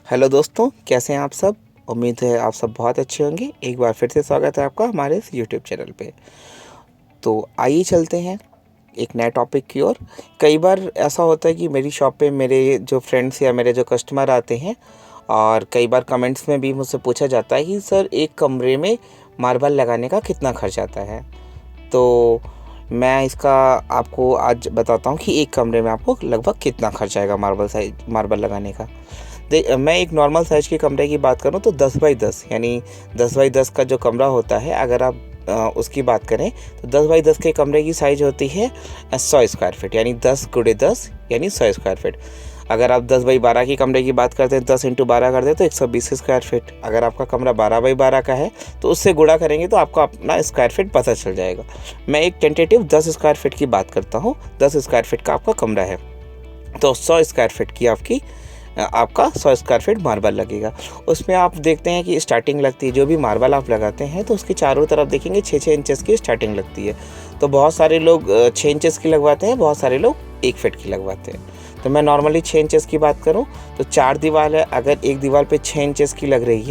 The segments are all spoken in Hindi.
हेलो दोस्तों, कैसे हैं आप सब। उम्मीद है आप सब बहुत अच्छे होंगे। एक बार फिर से स्वागत है आपका हमारे इस यूट्यूब चैनल पे। तो आइए चलते हैं एक नए टॉपिक की ओर। कई बार ऐसा होता है कि मेरी शॉप पे मेरे जो फ्रेंड्स या मेरे जो कस्टमर आते हैं, और कई बार कमेंट्स में भी मुझसे पूछा जाता है कि सर एक कमरे में मार्बल लगाने का कितना खर्च आता है। तो मैं इसका आपको आज बताता हूँ कि एक कमरे में आपको लगभग कितना खर्च आएगा मार्बल लगाने का। मैं एक नॉर्मल साइज़ के कमरे की बात करूँ तो 10 बाई 10 यानी 10 बाई 10 का जो कमरा होता है, अगर आप उसकी बात करें तो 10 बाई 10 के कमरे की साइज़ होती है 100 स्क्वायर फीट, यानी 10 गुणे 10 यानी 100 स्क्वायर फीट। अगर आप 10 बाई 12 की कमरे की बात करते हैं, 10 इंटू 12 करते हैं तो 120 स्क्वायर फीट। अगर आपका कमरा 12 बाई 12 का है तो उससे गुणा करेंगे तो आपको अपना स्क्वायर फीट पता चल जाएगा। मैं एक टेंटेटिव 10 स्क्वायर फीट की बात करता हूँ। 10 स्क्वायर फीट का आपका कमरा है तो 100 स्क्वायर फीट की आपका 100 स्क्वायर फीट मार्बल लगेगा। उसमें आप देखते हैं कि स्टार्टिंग लगती है, जो भी मार्बल आप लगाते हैं तो उसकी चारों तरफ देखेंगे 6-6 इंचेस की स्टार्टिंग लगती है। तो बहुत सारे लोग 6 इंचेस की लगवाते हैं, बहुत सारे लोग 1 फीट की लगवाते हैं। तो मैं नॉर्मली 6 इंचेस की बात करूं तो 4 दीवार है, अगर एक दीवार पे 6 इंचेस की लग रही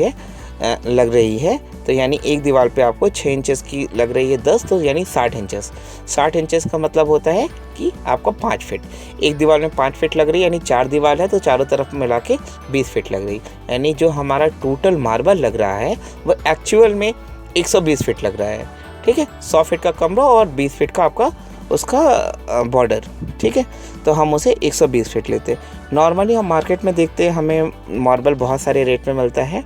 है तो यानी एक दीवार पे आपको 6 इंचेस की लग रही है 10, तो यानी 60 इंचेस। 60 इंचेस का मतलब होता है कि आपको 5 फीट, एक दीवार में 5 फीट लग रही है, यानी 4 दीवार है तो चारों तरफ मिला के 20 फीट लग रही, यानी जो हमारा टोटल मार्बल लग रहा है वो एक्चुअल में 120 फीट लग रहा है। ठीक है, 100 फीट का कमरा और 20 फीट का आपका उसका बॉर्डर। ठीक है, तो हम उसे 120 फीट लेते हैं। नॉर्मली हम मार्केट में देखते हैं हमें मार्बल बहुत सारे रेट में मिलता है,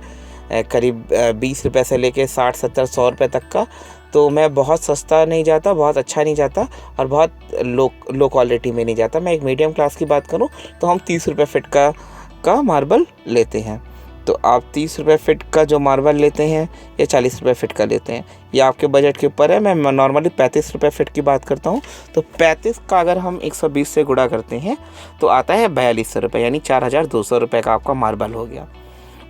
करीब 20 रुपये से लेके 60, 70, 100 रुपये तक का। तो मैं बहुत सस्ता नहीं जाता, बहुत अच्छा नहीं जाता और बहुत लो क्वालिटी में नहीं जाता। मैं एक मीडियम क्लास की बात करूं तो हम 30 रुपये फीट का मार्बल लेते हैं। तो आप 30 रुपये फीट का जो मार्बल लेते हैं या 40 रुपये फीट का लेते हैं, ये आपके बजट के ऊपर है। मैं नॉर्मली 35 रुपये फीट की बात करता हूँ। तो 35 का अगर हम 120 से गुणा करते हैं तो आता है 4200 रुपये, यानी 4200 रुपये का आपका मार्बल हो गया।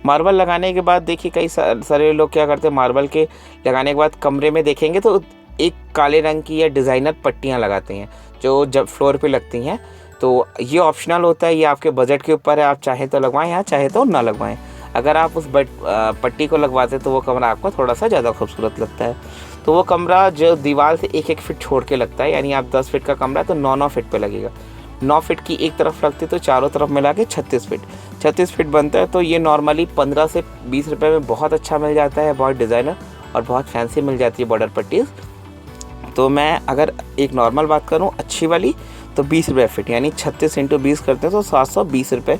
मार्बल लगाने के बाद देखिए कई सारे लोग क्या करते हैं, मार्बल के लगाने के बाद कमरे में देखेंगे तो एक काले रंग की या डिज़ाइनर पट्टियाँ लगाते हैं जो जब फ्लोर पे लगती हैं। तो ये ऑप्शनल होता है, ये आपके बजट के ऊपर है, आप चाहे तो लगवाएं या चाहे तो ना लगवाएं। अगर आप उस पट्टी को लगवाते तो वो कमरा आपको थोड़ा सा ज़्यादा खूबसूरत लगता है। तो वो कमरा जो दीवार से 1-1 फीट छोड़ के लगता है, यानी आप 10 फीट का कमरा है तो 9-9 फीट पे लगेगा। 9 फीट की एक तरफ लगती तो चारों तरफ मिला के 36 फीट बनता है। तो ये नॉर्मली 15 से 20 रुपये में बहुत अच्छा मिल जाता है, बहुत डिज़ाइनर और बहुत फैंसी मिल जाती है बॉर्डर पट्टीज़। तो मैं अगर एक नॉर्मल बात करूँ अच्छी वाली तो 20 रुपये फीट, यानी 36 इंटू 20 करते हैं तो 720 रुपये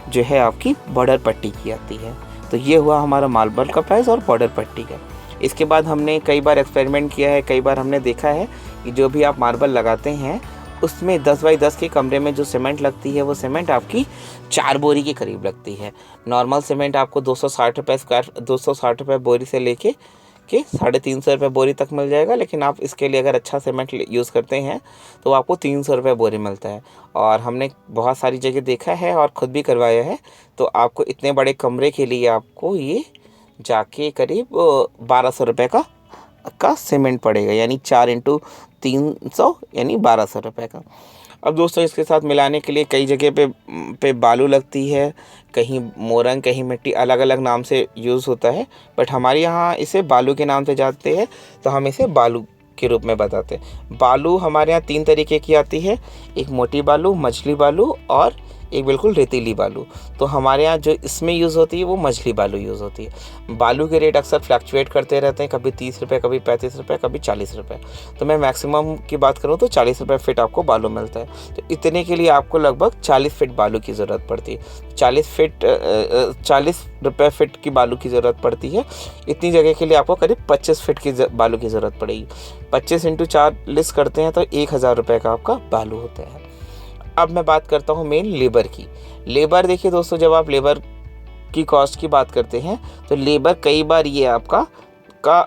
जो है आपकी बॉर्डर पट्टी की आती है। तो ये हुआ हमारा मार्बल का प्राइस और बॉर्डर पट्टी का। इसके बाद हमने कई बार एक्सपेरिमेंट किया है, कई बार हमने देखा है कि जो भी आप मार्बल लगाते हैं उसमें 10 बाई 10 के कमरे में जो सीमेंट लगती है वो सीमेंट आपकी 4 बोरी के करीब लगती है। नॉर्मल सीमेंट आपको 260 रुपये बोरी से लेके 350 रुपये बोरी तक मिल जाएगा। लेकिन आप इसके लिए अगर अच्छा सीमेंट यूज़ करते हैं तो आपको 300 रुपये बोरी मिलता है। और हमने बहुत सारी जगह देखा है और ख़ुद भी करवाया है। तो आपको इतने बड़े कमरे के लिए आपको ये जाके करीब 1200 रुपये का सीमेंट पड़ेगा, यानी 4 इंटू 300 यानी 1200 रुपये का। अब दोस्तों इसके साथ मिलाने के लिए कई जगह पे बालू लगती है, कहीं मोरंग, कहीं मिट्टी, अलग अलग नाम से यूज़ होता है। बट हमारे यहाँ इसे बालू के नाम से जानते हैं तो हम इसे बालू के रूप में बताते हैं। बालू हमारे यहाँ 3 तरीके की आती है, एक मोटी बालू, मछली बालू और एक बिल्कुल रेतीली बालू। तो हमारे यहाँ जो इसमें यूज़ होती है वो मछली बालू यूज़ होती है। बालू के रेट अक्सर फ्लक्चुएट करते रहते हैं, कभी 30 रुपये, कभी 35 रुपये, कभी 40 रुपये। तो मैं मैक्सिमम की बात करूँ तो 40 रुपये फीट आपको बालू मिलता है। तो इतने के लिए आपको लगभग 40 फीट बालू की ज़रूरत पड़ती है। 40 रुपये फीट की बालू की ज़रूरत पड़ती है। इतनी जगह के लिए आपको करीब 25 फीट की बालू की ज़रूरत पड़ेगी। 25 इंटू 40 करते हैं तो 1000 रुपये का आपका बालू होता है। अब मैं बात करता हूँ मेन लेबर की। लेबर देखिए दोस्तों, जब आप लेबर की कॉस्ट की बात करते हैं तो लेबर कई बार ये आपका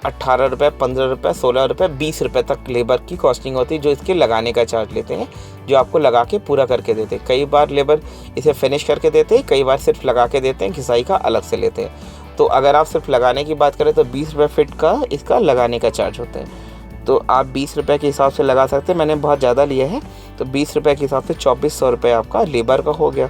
18 रुपये, 15 रुपये, 16 रुपये, 20 रुपये तक लेबर की कॉस्टिंग होती है, जो इसके लगाने का चार्ज लेते हैं, जो आपको लगा के पूरा करके देते हैं। कई बार लेबर इसे फिनिश करके देते हैं, कई बार सिर्फ लगा के देते हैं, घिसाई का अलग से लेते हैं। तो अगर आप सिर्फ लगाने की बात करें तो 20 रुपये फीट का इसका लगाने का चार्ज होता है। तो आप 20 रुपये के हिसाब से लगा सकते हैं। मैंने बहुत ज़्यादा लिया है तो 20 रुपये के हिसाब से 2400 रुपये आपका लेबर का हो गया।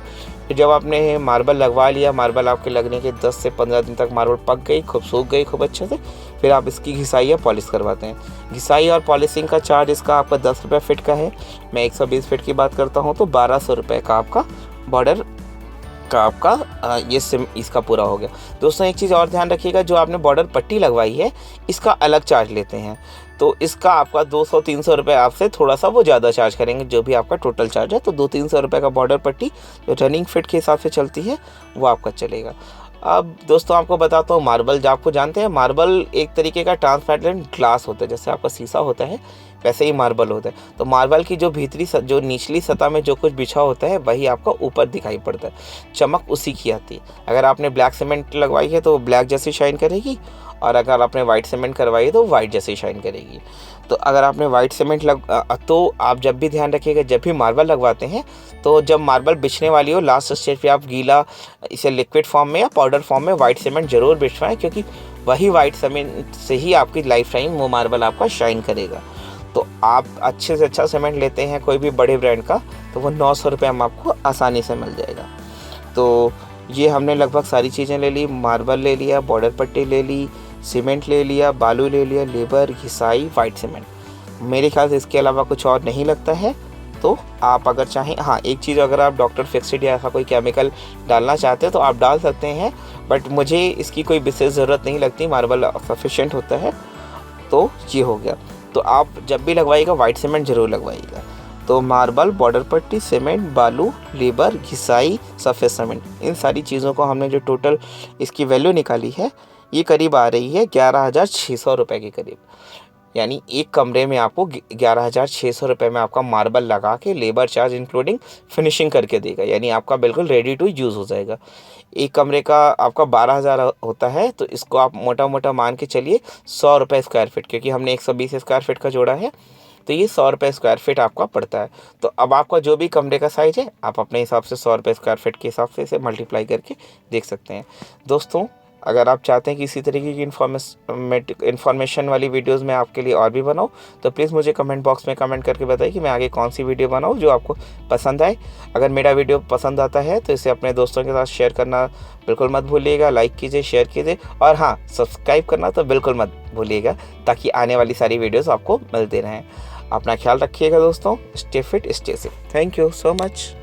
फिर जब आपने मार्बल लगवा लिया, मार्बल आपके लगने के 10 से 15 दिन तक मार्बल पक गई, खूब सूख गई खूब अच्छे से, फिर आप इसकी घिसाई या पॉलिश करवाते हैं। घिसाई और पॉलिशिंग का चार्ज इसका आपका 10 रुपये फिट का है। मैं 120 फिट की बात करता हूँ तो 1200 रुपये का आपका बॉर्डर का आपका ये सिम इसका पूरा हो गया। दोस्तों एक चीज़ और ध्यान रखिएगा, जो आपने बॉर्डर पट्टी लगवाई है इसका अलग चार्ज लेते हैं, तो इसका आपका 200-300 रुपये आपसे थोड़ा सा वो ज़्यादा चार्ज करेंगे, जो भी आपका टोटल चार्ज है। तो 200-300 रुपये का बॉर्डर पट्टी जो रनिंग फिट के हिसाब से चलती है वो आपका चलेगा। अब दोस्तों आपको बताता हूँ, मार्बल जो आपको जानते हैं, मार्बल एक तरीके का ट्रांसपेरेंट ग्लास होता है, जैसे आपका शीशा होता है वैसे ही मार्बल होता है। तो मार्बल की जो जो निचली सतह में जो कुछ बिछा होता है वही आपका ऊपर दिखाई पड़ता है, चमक उसी की आती है। अगर आपने ब्लैक सीमेंट लगवाई है तो ब्लैक जैसी शाइन करेगी, और अगर आपने वाइट सीमेंट करवाई है तो वाइट जैसी शाइन करेगी। तो अगर आपने वाइट सीमेंट तो आप जब भी ध्यान रखिएगा, जब भी मार्बल लगवाते हैं तो जब मार्बल बिछने वाली हो लास्ट स्टेज पे आप गीला इसे लिक्विड फॉर्म में या पाउडर फॉर्म में वाइट सीमेंट जरूर बिछवाएं, क्योंकि वही वाइट सीमेंट से ही आपकी लाइफ टाइम वो मार्बल आपका शाइन करेगा। तो आप अच्छे से अच्छा सीमेंट लेते हैं कोई भी बड़े ब्रांड का तो वो 900 रुपये में आपको आसानी से मिल जाएगा। तो ये हमने लगभग सारी चीज़ें ले ली, मार्बल ले लिया, बॉर्डर पट्टी ले ली, सीमेंट ले लिया, बालू ले लिया, लेबर, घिसाई, वाइट सीमेंट। मेरे ख्याल से इसके अलावा कुछ और नहीं लगता है। तो आप अगर चाहें, हाँ एक चीज़, अगर आप डॉक्टर फिक्सिड या ऐसा कोई केमिकल डालना चाहते हैं तो आप डाल सकते हैं, बट मुझे इसकी कोई विशेष ज़रूरत नहीं लगती, मार्बल सफिशेंट होता है। तो ये हो गया। तो आप जब भी लगवाइएगा वाइट सीमेंट ज़रूर लगवाइएगा। तो मार्बल, बॉर्डर पट्टी, सीमेंट, बालू, लेबर, घिसाई, सफ़ेद सीमेंट, इन सारी चीज़ों को हमने जो टोटल इसकी वैल्यू निकाली है ये करीब आ रही है 11,600 रुपये के करीब। यानी एक कमरे में आपको 11,600 रुपये में आपका मार्बल लगा के लेबर चार्ज इंक्लूडिंग फिनिशिंग करके देगा, यानी आपका बिल्कुल रेडी टू यूज़ हो जाएगा। एक कमरे का आपका 12,000 होता है, तो इसको आप मोटा मोटा मान के चलिए 100 रुपये स्क्वायर फीट, क्योंकि हमने 120 स्क्वायर फीट का जोड़ा है, तो ये 100 रुपये स्क्वायर फीट आपका पड़ता है। तो अब आपका जो भी कमरे का साइज़ है आप अपने हिसाब से 100 रुपये स्क्वायर फीट के हिसाब से इसे मल्टीप्लाई करके देख सकते हैं। दोस्तों अगर आप चाहते हैं कि इसी तरीके की इन्फॉर्मेशन वाली वीडियोस मैं आपके लिए और भी बनाऊं, तो प्लीज़ मुझे कमेंट बॉक्स में कमेंट करके बताइए कि मैं आगे कौन सी वीडियो बनाऊं जो आपको पसंद आए। अगर मेरा वीडियो पसंद आता है तो इसे अपने दोस्तों के साथ शेयर करना बिल्कुल मत भूलिएगा, लाइक कीजिए, शेयर कीजिए, और हाँ सब्सक्राइब करना तो बिल्कुल मत भूलिएगा, ताकि आने वाली सारी वीडियोज़ आपको मिलते रहें। अपना ख्याल रखिएगा दोस्तों, stay fit stay safe. Thank you so much.